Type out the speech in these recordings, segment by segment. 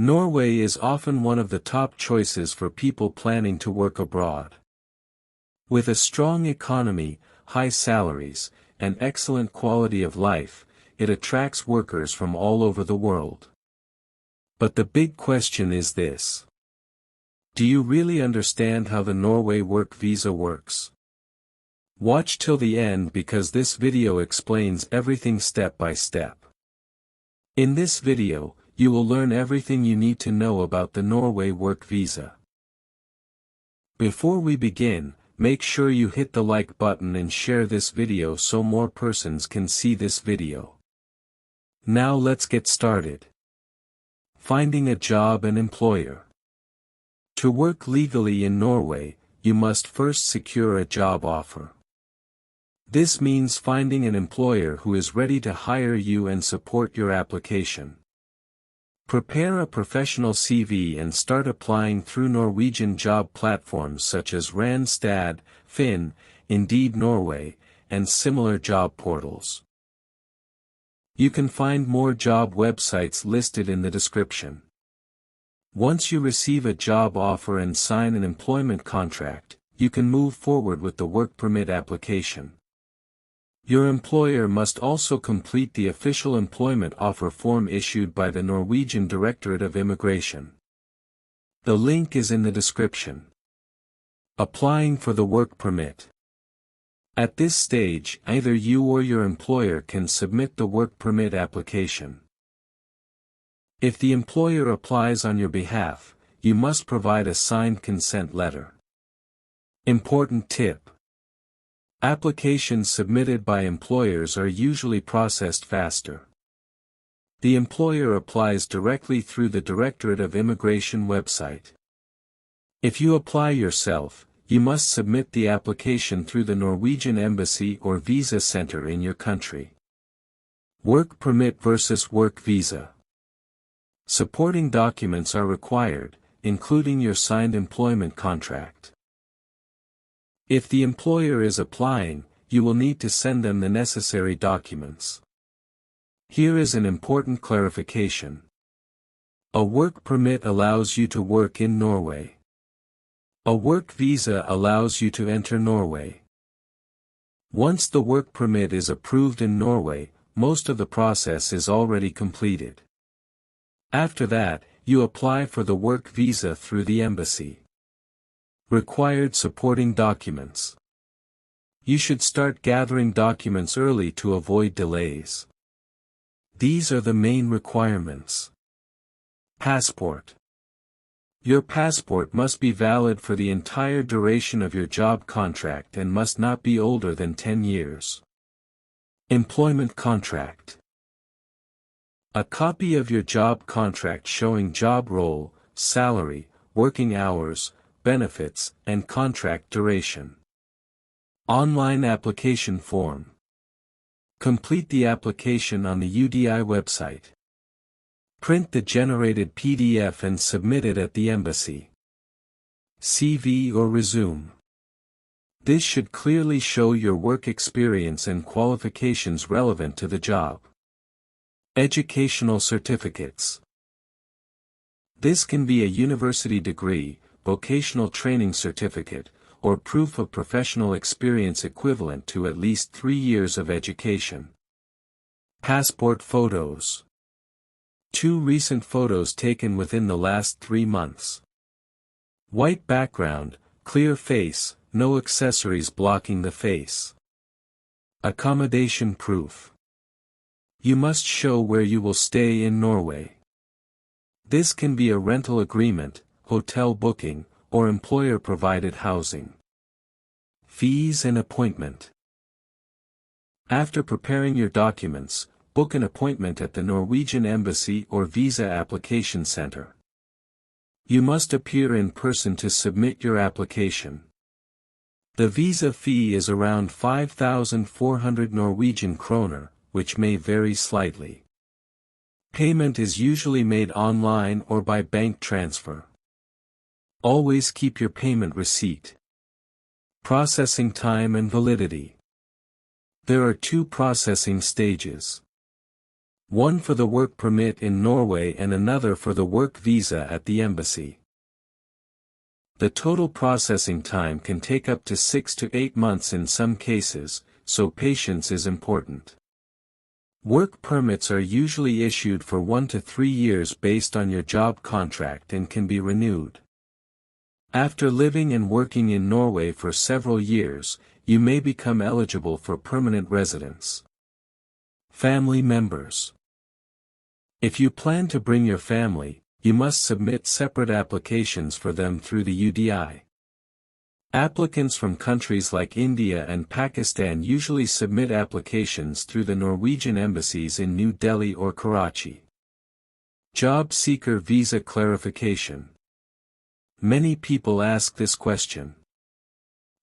Norway is often one of the top choices for people planning to work abroad. With a strong economy, high salaries, and excellent quality of life, it attracts workers from all over the world. But the big question is this. Do you really understand how the Norway work visa works? Watch till the end because this video explains everything step by step. In this video, you will learn everything you need to know about the Norway work visa. Before we begin, make sure you hit the like button and share this video so more persons can see this video. Now let's get started. Finding a job and employer. To work legally in Norway, you must first secure a job offer. This means finding an employer who is ready to hire you and support your application. Prepare a professional CV and start applying through Norwegian job platforms such as Randstad, Finn, Indeed Norway, and similar job portals. You can find more job websites listed in the description. Once you receive a job offer and sign an employment contract, you can move forward with the work permit application. Your employer must also complete the official employment offer form issued by the Norwegian Directorate of Immigration. The link is in the description. Applying for the work permit. At this stage, either you or your employer can submit the work permit application. If the employer applies on your behalf, you must provide a signed consent letter. Important tip. Applications submitted by employers are usually processed faster. The employer applies directly through the Directorate of Immigration website. If you apply yourself, you must submit the application through the Norwegian Embassy or Visa Center in your country. Work permit versus work visa. Supporting documents are required, including your signed employment contract. If the employer is applying, you will need to send them the necessary documents. Here is an important clarification. A work permit allows you to work in Norway. A work visa allows you to enter Norway. Once the work permit is approved in Norway, most of the process is already completed. After that, you apply for the work visa through the embassy. Required supporting documents. You should start gathering documents early to avoid delays. These are the main requirements. Passport. Your passport must be valid for the entire duration of your job contract and must not be older than 10 years. Employment contract. A copy of your job contract showing job role, salary, working hours, benefits, and contract duration. Online application form. Complete the application on the UDI website. Print the generated PDF and submit it at the embassy. CV or resume. This should clearly show your work experience and qualifications relevant to the job. Educational certificates. This can be a university degree, vocational training certificate, or proof of professional experience equivalent to at least 3 years of education. Passport photos. 2 recent photos taken within the last 3 months. White background, clear face, no accessories blocking the face. Accommodation proof. You must show where you will stay in Norway. This can be a rental agreement, hotel booking, or employer-provided housing. Fees and appointment. After preparing your documents, book an appointment at the Norwegian Embassy or Visa Application Center. You must appear in person to submit your application. The visa fee is around 5,400 Norwegian kroner, which may vary slightly. Payment is usually made online or by bank transfer. Always keep your payment receipt. Processing time and validity. There are 2 processing stages. One for the work permit in Norway and another for the work visa at the embassy. The total processing time can take up to 6 to 8 months in some cases, so patience is important. Work permits are usually issued for 1 to 3 years based on your job contract and can be renewed. After living and working in Norway for several years, you may become eligible for permanent residence. Family members. If you plan to bring your family, you must submit separate applications for them through the UDI. Applicants from countries like India and Pakistan usually submit applications through the Norwegian embassies in New Delhi or Karachi. Job seeker visa clarification. Many people ask this question.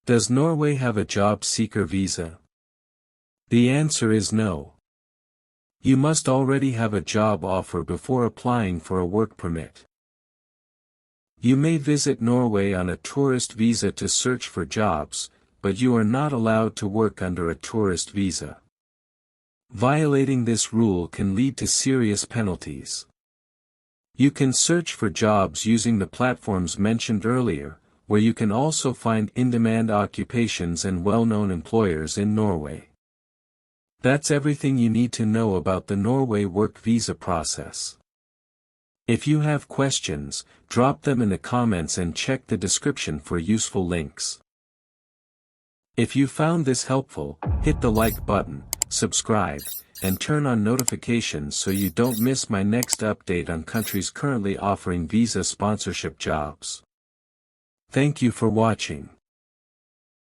Does Norway have a job seeker visa? The answer is no. You must already have a job offer before applying for a work permit. You may visit Norway on a tourist visa to search for jobs, but you are not allowed to work under a tourist visa. Violating this rule can lead to serious penalties. You can search for jobs using the platforms mentioned earlier, where you can also find in-demand occupations and well-known employers in Norway. That's everything you need to know about the Norway work visa process. If you have questions, drop them in the comments and check the description for useful links. If you found this helpful, hit the like button, subscribe, and turn on notifications so you don't miss my next update on countries currently offering visa sponsorship jobs. Thank you for watching.